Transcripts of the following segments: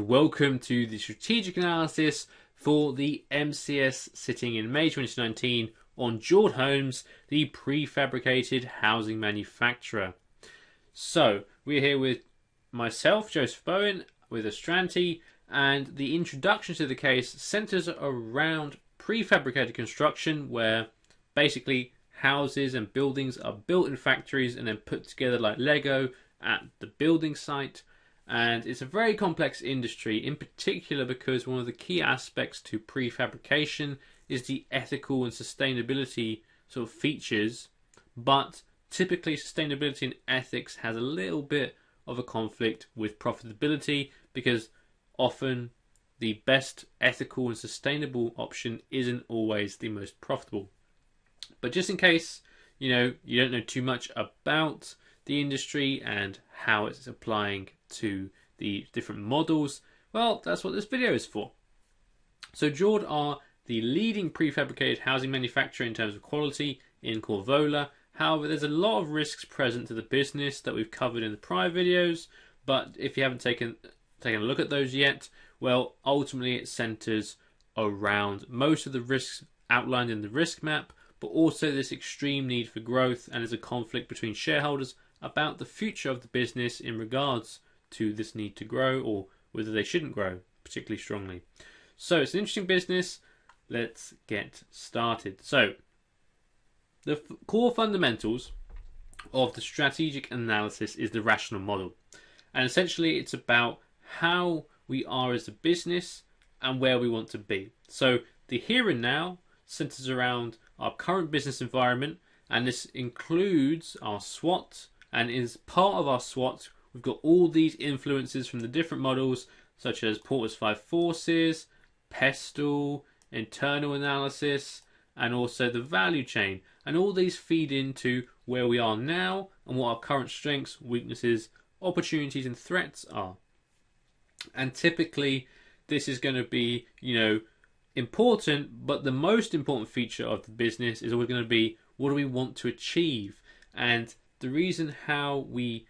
welcome to the strategic analysis for the MCS sitting in May 2019 on Jord Homes, the prefabricated housing manufacturer. So, we're here with myself, Joseph Bowen, with Astranti, and the introduction to the case centres around prefabricated construction, where basically houses and buildings are built in factories and then put together like Lego at the building site. And it's a very complex industry, in particular because one of the key aspects to prefabrication is the ethical and sustainability sort of features, but typically sustainability and ethics has a little bit of a conflict with profitability, because often the best ethical and sustainable option isn't always the most profitable. But just in case you don't know too much about the industry and how it's applying to the different models, well, that's what this video is for. So Jord are the leading prefabricated housing manufacturer in terms of quality in Corvola. However, there's a lot of risks present to the business that we've covered in the prior videos, but if you haven't taken a look at those yet, well, ultimately it centers around most of the risks outlined in the risk map, but also this extreme need for growth, and there's a conflict between shareholders about the future of the business in regards to this need to grow, or whether they shouldn't grow particularly strongly. So it's an interesting business. Let's get started. So the core fundamentals of the strategic analysis is the rational model, and essentially it's about how we are as a business and where we want to be. So the here and now centers around our current business environment, and this includes our SWOT, and as part of our SWOT we've got all these influences from the different models such as Porter's 5 forces, PESTLE, internal analysis, and also the value chain, and all these feed into where we are now and what our current strengths, weaknesses, opportunities and threats are. And typically this is going to be important, but the most important feature of the business is always going to be, what do we want to achieve? And the reason how we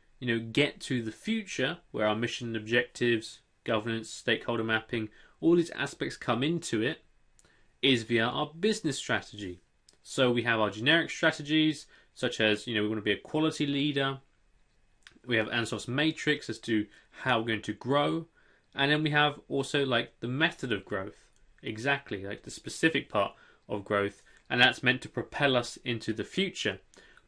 get to the future, where our mission and objectives, governance, stakeholder mapping, all these aspects come into it, is via our business strategy. So we have our generic strategies, such as we want to be a quality leader. We have Ansos's matrix as to how we're going to grow, and then we have also like the method of growth, exactly like the specific part of growth, and that's meant to propel us into the future.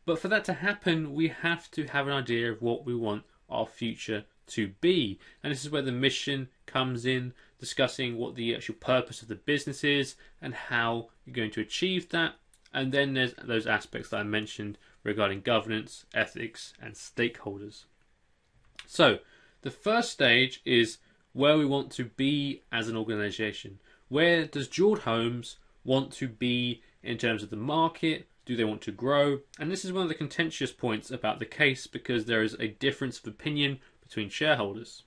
But for that to happen, we have to have an idea of what we want our future to be. And this is where the mission comes in, discussing what the actual purpose of the business is and how you're going to achieve that. And then there's those aspects that I mentioned regarding governance, ethics, and stakeholders. So the first stage is where we want to be as an organization. Where does Jord Homes want to be in terms of the market? Do they want to grow? And this is one of the contentious points about the case, because there is a difference of opinion between shareholders.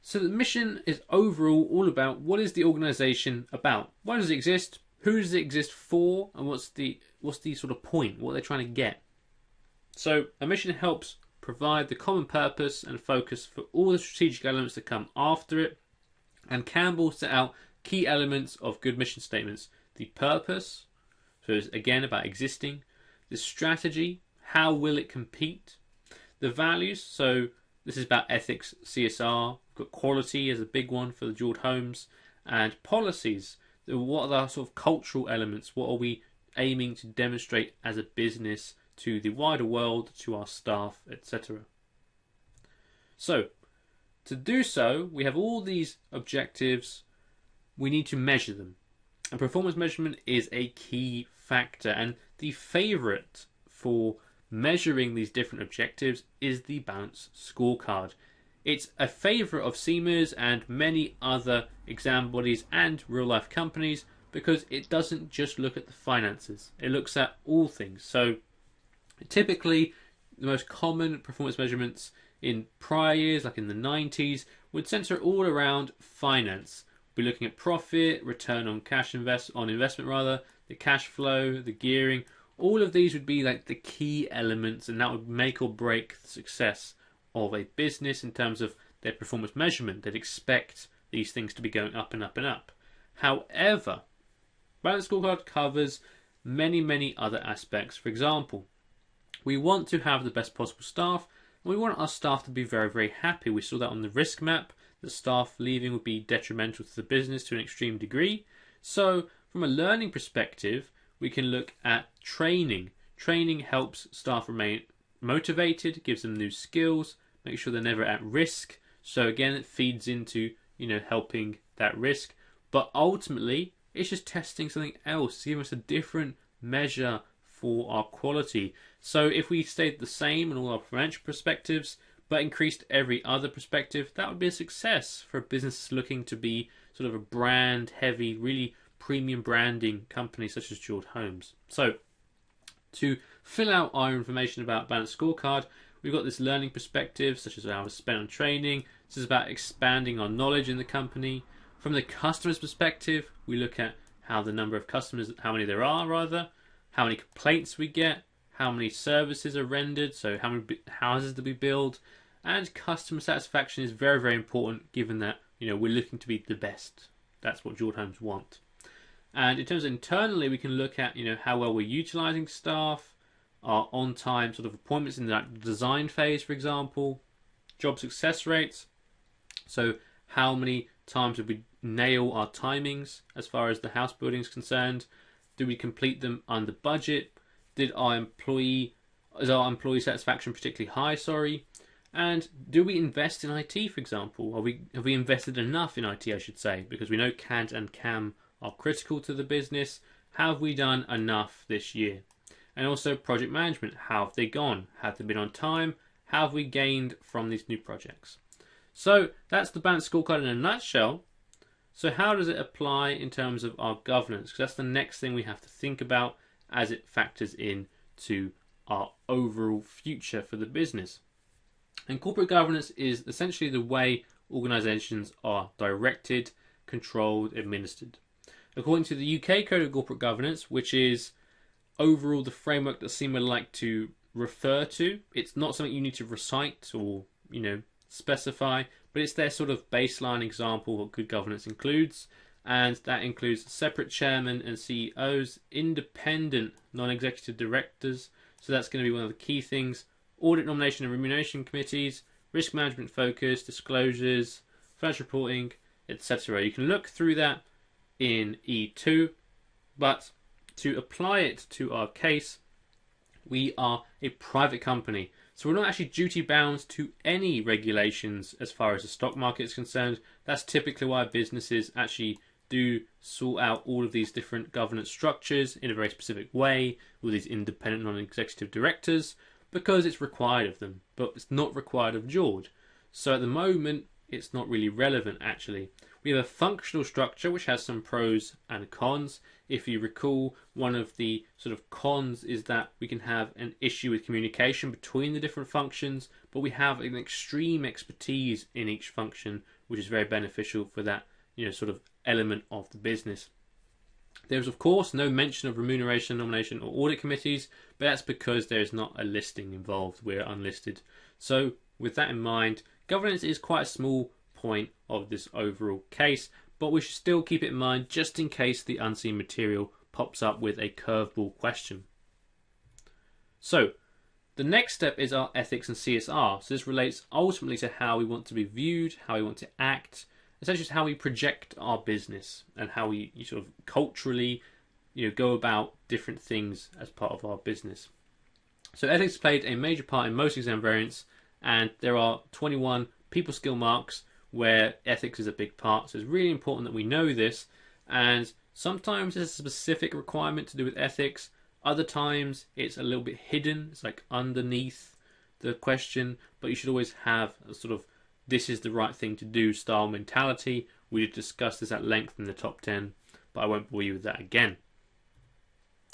So the mission is overall all about, what is the organization about? Why does it exist? Who does it exist for? And what's the sort of point? What they're trying to get? So a mission helps provide the common purpose and focus for all the strategic elements that come after it. And Campbell set out key elements of good mission statements. The purpose, so it's again about existing. The strategy, how will it compete? The values, so this is about ethics, CSR. We've got quality as a big one for the Jord Homes. And policies, what are the sort of cultural elements? What are we aiming to demonstrate as a business to the wider world, to our staff, etc. So to do so, we have all these objectives. We need to measure them. And performance measurement is a key factor, and the favourite for measuring these different objectives is the balanced scorecard. It's a favourite of CIMA's and many other exam bodies and real life companies, because it doesn't just look at the finances, it looks at all things. So typically the most common performance measurements in prior years, like in the 90s, would centre all around finance. We're looking at profit, return on investment, the cash flow, the gearing. All of these would be like the key elements, and that would make or break the success of a business in terms of their performance measurement. They'd expect these things to be going up and up and up. However, Balanced Scorecard covers many other aspects. For example, we want to have the best possible staff, and we want our staff to be very happy. We saw that on the risk map, that staff leaving would be detrimental to the business to an extreme degree. So from a learning perspective, we can look at training. Training helps staff remain motivated, gives them new skills, make sure they're never at risk. So again, it feeds into, helping that risk. But ultimately, it's just testing something else, giving us a different measure for our quality. So if we stayed the same in all our financial perspectives, but increased every other perspective, that would be a success for a business looking to be sort of a brand heavy, really premium branding company such as Jord Homes. So to fill out our information about Balanced Scorecard, we've got this learning perspective, such as hours spent on training. This is about expanding our knowledge in the company. From the customer's perspective, we look at how the number of customers, how many there are rather, how many complaints we get, how many services are rendered, so how many houses do we build, and customer satisfaction is very important, given that we're looking to be the best. That's what Jord Homes want. And in terms of internally, we can look at how well we're utilising staff, our on-time sort of appointments in that design phase, for example, job success rates. So how many times did we nail our timings as far as the house building is concerned? Do we complete them under budget? Is our employee satisfaction particularly high? And do we invest in IT, for example? Have we invested enough in IT, I should say, because we know CAD and CAM are critical to the business. Have we done enough this year? And also project management. How have they gone? Have they been on time? How have we gained from these new projects? So that's the Balanced Scorecard in a nutshell. So how does it apply in terms of our governance? Because that's the next thing we have to think about as it factors in to our overall future for the business. And corporate governance is essentially the way organisations are directed, controlled, administered. According to the UK Code of Corporate Governance, which is overall the framework that CIMA like to refer to, it's not something you need to recite or specify, but it's their sort of baseline example of what good governance includes, and that includes separate chairman and CEOs, independent non-executive directors, so that's going to be one of the key things, audit, nomination and remuneration committees, risk management focus, disclosures, financial reporting, etc. You can look through that in E2, but to apply it to our case, we are a private company. So we're not actually duty bound to any regulations as far as the stock market is concerned. That's typically why businesses actually do sort out all of these different governance structures in a very specific way with these independent non-executive directors, because it's required of them, but it's not required of Jord. So at the moment, it's not really relevant actually. We have a functional structure which has some pros and cons. If you recall, one of the sort of cons is that we can have an issue with communication between the different functions, but we have an extreme expertise in each function, which is very beneficial for that sort of element of the business. There's of course no mention of remuneration, nomination or audit committees, but that's because there is not a listing involved. We're unlisted. So with that in mind, governance is quite a small point of this overall case, but we should still keep it in mind just in case the unseen material pops up with a curveball question. So the next step is our ethics and CSR. So this relates ultimately to how we want to be viewed, how we want to act, essentially how we project our business and how we sort of culturally go about different things as part of our business. So ethics played a major part in most exam variants, and there are 21 people skill marks where ethics is a big part. So it's really important that we know this, and sometimes there's a specific requirement to do with ethics. Other times it's a little bit hidden, it's like underneath the question, but you should always have a sort of this is the right thing to do style mentality. We did discuss this at length in the top 10, but I won't bore you with that again.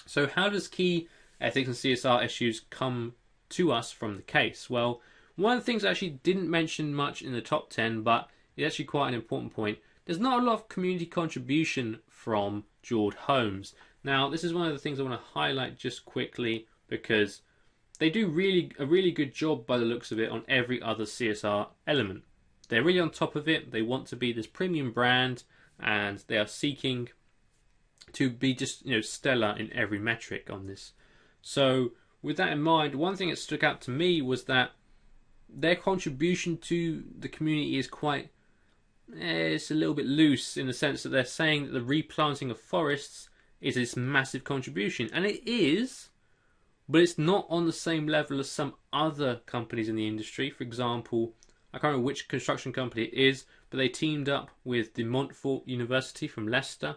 So how does key ethics and CSR issues come to us from the case? Well, one of the things I actually didn't mention much in the top 10, but it's actually quite an important point. There's not a lot of community contribution from Jord Homes. Now, this is one of the things I want to highlight just quickly, because they do a really good job by the looks of it on every other CSR element. they're really on top of it. They want to be this premium brand, and they are seeking to be just stellar in every metric on this. So with that in mind, one thing that stuck out to me was that their contribution to the community is quite it's a little bit loose, in the sense that they're saying that the replanting of forests is this massive contribution, and it is, but it's not on the same level as some other companies in the industry. For example, I can't remember which construction company it is, but they teamed up with De Montfort University from Leicester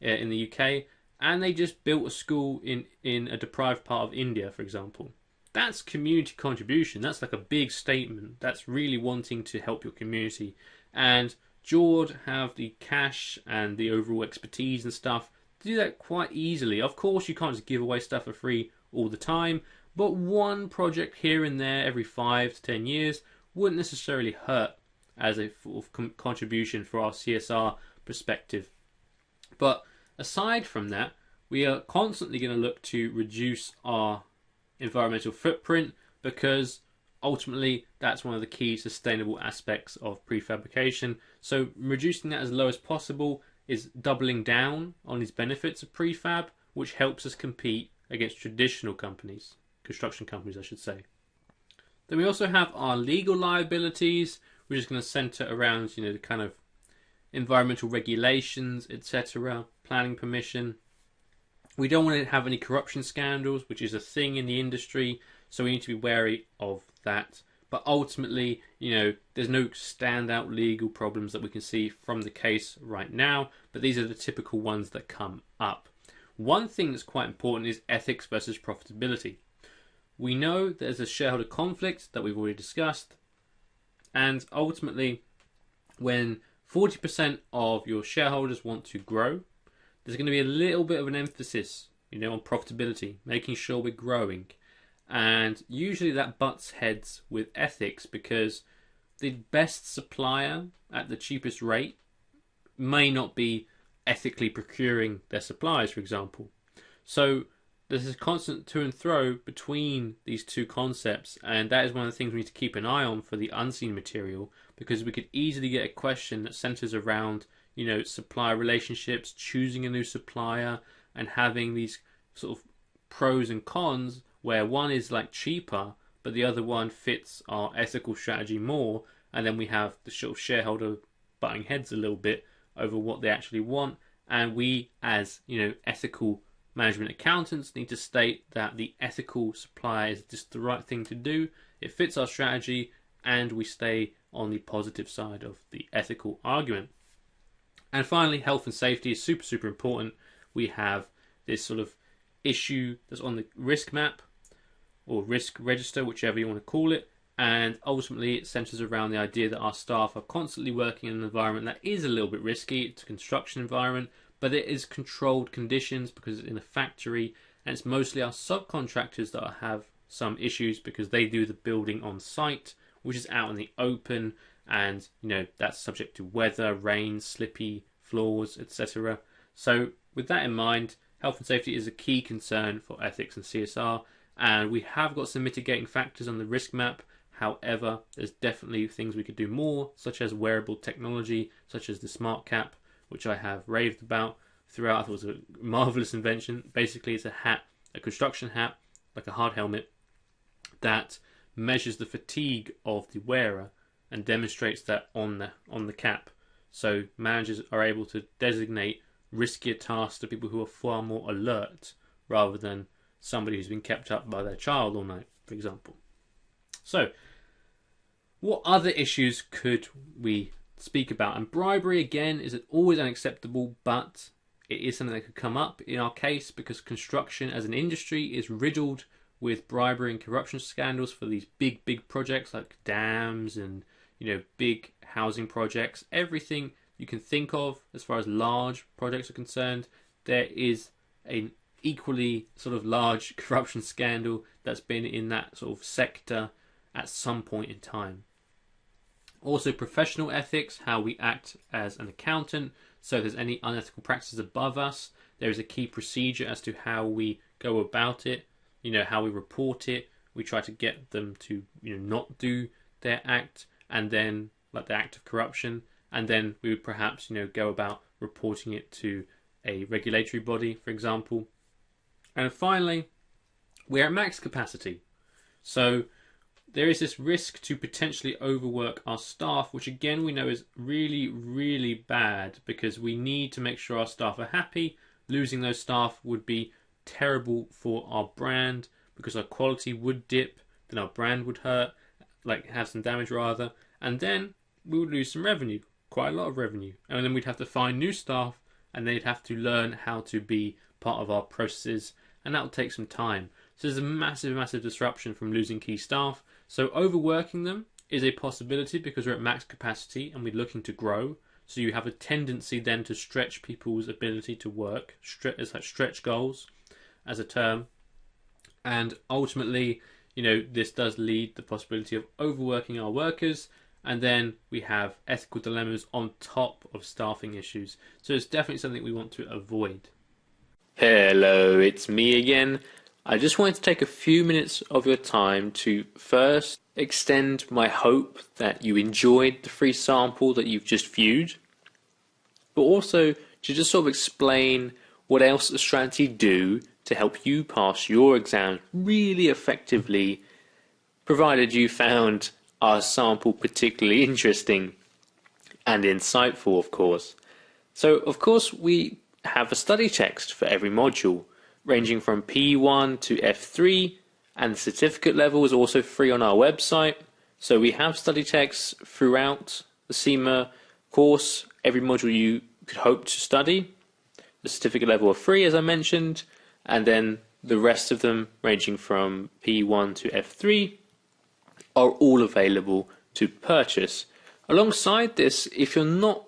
in the UK, and they just built a school in a deprived part of India, for example. That's community contribution. That's like a big statement. That's really wanting to help your community. And Jord have the cash and the overall expertise and stuff to do that quite easily. Of course, you can't just give away stuff for free all the time, but one project here and there every 5 to 10 years wouldn't necessarily hurt as a sort of contribution for our CSR perspective. But aside from that, we are constantly going to look to reduce our environmental footprint, because ultimately that's one of the key sustainable aspects of prefabrication. So reducing that as low as possible is doubling down on these benefits of prefab, which helps us compete against traditional companies, construction companies I should say. Then we also have our legal liabilities, which is going to center around the kind of environmental regulations, etc., planning permission. We don't want to have any corruption scandals, which is a thing in the industry, so we need to be wary of that. But ultimately, there's no standout legal problems that we can see from the case right now, but these are the typical ones that come up. One thing that's quite important is ethics versus profitability. We know there's a shareholder conflict that we've already discussed, and ultimately, when 40% of your shareholders want to grow, there's going to be a little bit of an emphasis, on profitability, making sure we're growing. And usually that butts heads with ethics, because the best supplier at the cheapest rate may not be ethically procuring their supplies, for example. So there's a constant to and fro between these two concepts, and that is one of the things we need to keep an eye on for the unseen material, because we could easily get a question that centers around supplier relationships, choosing a new supplier, and having these sort of pros and cons where one is like cheaper, but the other one fits our ethical strategy more, and then we have the sort of shareholder butting heads a little bit over what they actually want. And we, as ethical management accountants, need to state that the ethical supplier is just the right thing to do. It fits our strategy, and we stay on the positive side of the ethical argument. And finally, health and safety is super, super important. We have this sort of issue that's on the risk map or risk register, whichever you want to call it. And ultimately, it centers around the idea that our staff are constantly working in an environment that is a little bit risky. It's a construction environment, but it is controlled conditions because it's in a factory. And it's mostly our subcontractors that have some issues because they do the building on site, which is out in the open. And, that's subject to weather, rain, slippy floors, etc. So with that in mind, health and safety is a key concern for ethics and CSR. And we have got some mitigating factors on the risk map. However, there's definitely things we could do more, such as wearable technology, such as the smart cap, which I have raved about throughout. I thought it was a marvelous invention. Basically, it's a hat, a construction hat, like a hard helmet, that measures the fatigue of the wearer and demonstrates that on the cap. So managers are able to designate riskier tasks to people who are far more alert, rather than somebody who's been kept up by their child all night, for example. So, what other issues could we speak about? And bribery, again, is always unacceptable, but it is something that could come up in our case because construction as an industry is riddled with bribery and corruption scandals for these big, big projects like dams and big housing projects. Everything you can think of as far as large projects are concerned, there is an equally sort of large corruption scandal that's been in that sort of sector at some point in time. Also, professional ethics, how we act as an accountant. So if there's any unethical practices above us, there is a key procedure as to how we go about it, how we report it. We try to get them to not do their act, and then like the act of corruption, and then we would perhaps go about reporting it to a regulatory body, for example. And finally, we're at max capacity. So there is this risk to potentially overwork our staff, which again we know is really, really bad, because we need to make sure our staff are happy. Losing those staff would be terrible for our brand, because our quality would dip, then our brand would hurt, have some damage rather, and then we would lose some revenue, quite a lot of revenue. And then we'd have to find new staff, and they'd have to learn how to be part of our processes, and that will take some time. So there's a massive, massive disruption from losing key staff. So overworking them is a possibility, because we're at max capacity and we're looking to grow. So you have a tendency then to stretch people's ability to work, stretch goals as a term. And ultimately, this does lead the possibility of overworking our workers, and then we have ethical dilemmas on top of staffing issues. So it's definitely something we want to avoid. Hello, it's me again. I just wanted to take a few minutes of your time to first extend my hope that you enjoyed the free sample that you've just viewed, but also to just sort of explain what else the strategy do to help you pass your exam really effectively, provided you found our sample particularly interesting and insightful, of course. So, of course, we have a study text for every module, ranging from P1 to F3, and the certificate level is also free on our website. So we have study texts throughout the CIMA course, every module you could hope to study. The certificate level are free, as I mentioned, and then the rest of them, ranging from P1 to F3, are all available to purchase. Alongside this, if you're not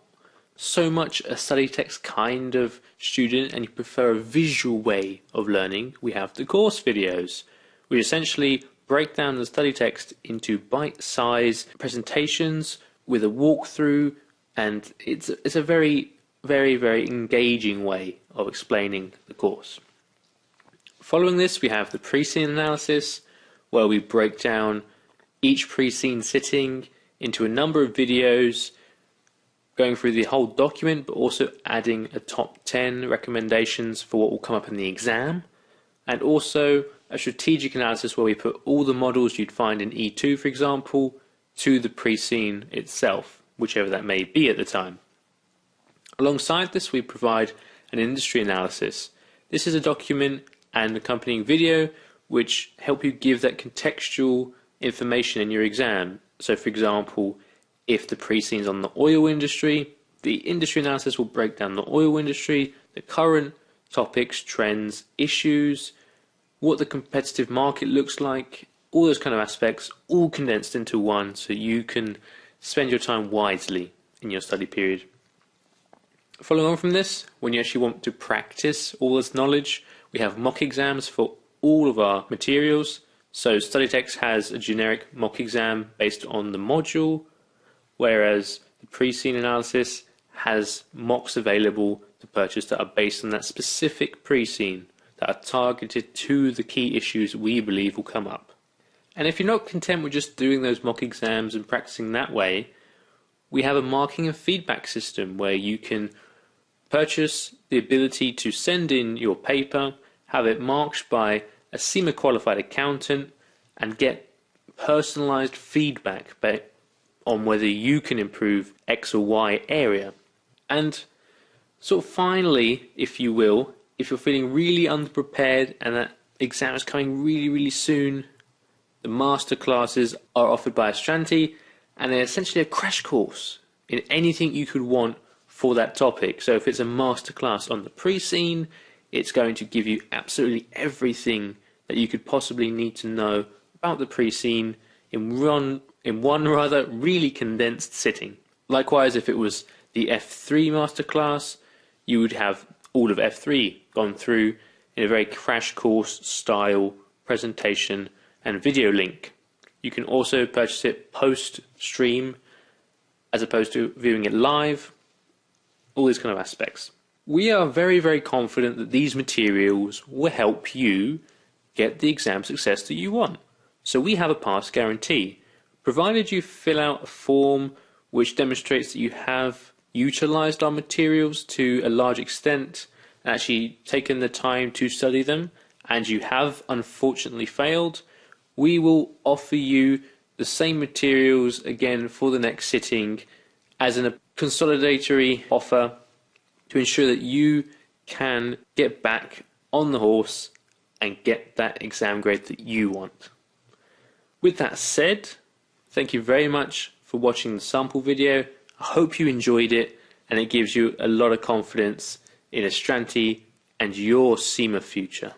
so much a study text kind of student and you prefer a visual way of learning, we have the course videos. We essentially break down the study text into bite-sized presentations with a walkthrough, and it's a very, very, very engaging way of explaining the course. Following this, we have the pre-scene analysis, where we break down each pre-scene sitting into a number of videos, going through the whole document, but also adding a top 10 recommendations for what will come up in the exam, and also a strategic analysis where we put all the models you'd find in E2, for example, to the pre-scene itself, whichever that may be at the time. Alongside this, we provide an industry analysis. This is a document and accompanying video which help you give that contextual information in your exam. So, for example, if the pre-scene's on the oil industry, the industry analysis will break down the oil industry, the current topics, trends, issues, what the competitive market looks like, all those kind of aspects, all condensed into one, so you can spend your time wisely in your study period. Following on from this, when you actually want to practice all this knowledge, we have mock exams for all of our materials. So StudyText has a generic mock exam based on the module, whereas the pre-scene analysis has mocks available to purchase that are based on that specific pre-scene, that are targeted to the key issues we believe will come up. And if you're not content with just doing those mock exams and practicing that way, we have a marking and feedback system where you can purchase the ability to send in your paper, have it marked by a CIMA qualified accountant, and get personalized feedback on whether you can improve X or Y area. And sort of finally, if you will, if you're feeling really underprepared and that exam is coming really, really soon, the master classes are offered by Astranti, and they're essentially a crash course in anything you could want for that topic. So if it's a master class on the pre-scene, it's going to give you absolutely everything that you could possibly need to know about the pre-scene in one really condensed sitting. Likewise, if it was the F3 masterclass, you would have all of F3 gone through in a very crash course style presentation and video link. You can also purchase it post-stream as opposed to viewing it live, all these kind of aspects. We are very, very confident that these materials will help you get the exam success that you want. So we have a pass guarantee. Provided you fill out a form which demonstrates that you have utilised our materials to a large extent, and actually taken the time to study them, and you have unfortunately failed, we will offer you the same materials again for the next sitting as a consolidatory offer to ensure that you can get back on the horse and get that exam grade that you want. With that said, thank you very much for watching the sample video. I hope you enjoyed it and it gives you a lot of confidence in Astranti and your CIMA future.